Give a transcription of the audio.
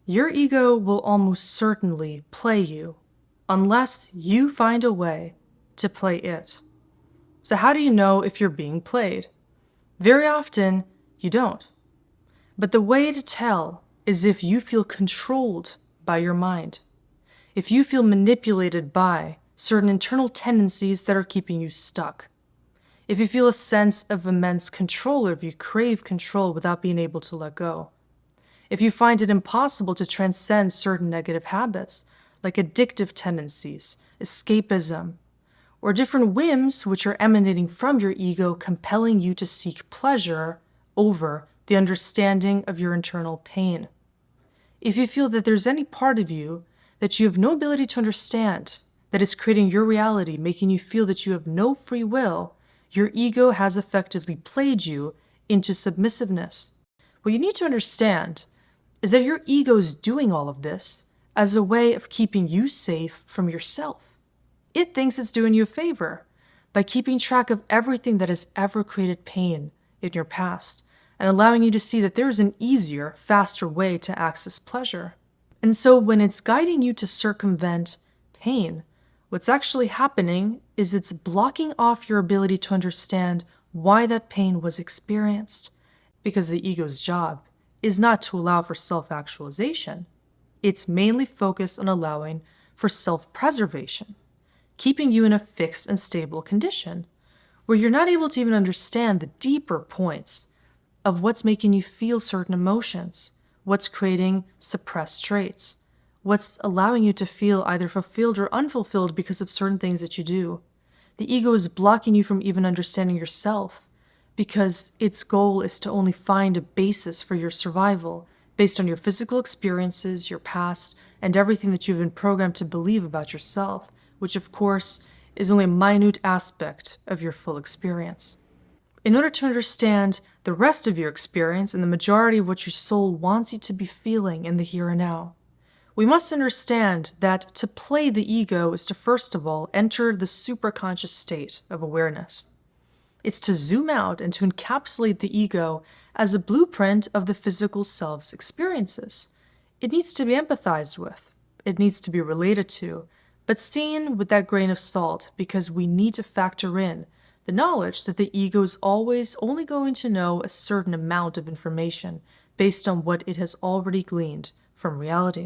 Your ego will almost certainly play you unless you find a way to play it. So how do you know if you're being played? Very often, you don't. But the way to tell is if you feel controlled by your mind, if you feel manipulated by certain internal tendencies that are keeping you stuck, if you feel a sense of immense control or if you crave control without being able to let go, if you find it impossible to transcend certain negative habits like addictive tendencies, escapism, or different whims which are emanating from your ego compelling you to seek pleasure over the understanding of your internal pain. If you feel that there's any part of you that you have no ability to understand, that is creating your reality, making you feel that you have no free will, your ego has effectively played you into submissiveness. What you need to understand is that your ego is doing all of this as a way of keeping you safe from yourself. It thinks it's doing you a favor by keeping track of everything that has ever created pain in your past and allowing you to see that there is an easier, faster way to access pleasure. And so when it's guiding you to circumvent pain, what's actually happening is it's blocking off your ability to understand why that pain was experienced, because the ego's job is not to allow for self-actualization. It's mainly focused on allowing for self-preservation, keeping you in a fixed and stable condition where you're not able to even understand the deeper points of what's making you feel certain emotions, what's creating suppressed traits, what's allowing you to feel either fulfilled or unfulfilled because of certain things that you do. The ego is blocking you from even understanding yourself because its goal is to only find a basis for your survival based on your physical experiences, your past, and everything that you've been programmed to believe about yourself, which of course is only a minute aspect of your full experience. In order to understand the rest of your experience and the majority of what your soul wants you to be feeling in the here and now, we must understand that to play the ego is to first of all enter the superconscious state of awareness. It's to zoom out and to encapsulate the ego as a blueprint of the physical self's experiences. It needs to be empathized with, it needs to be related to, but seen with that grain of salt because we need to factor in the knowledge that the ego is always only going to know a certain amount of information based on what it has already gleaned from reality.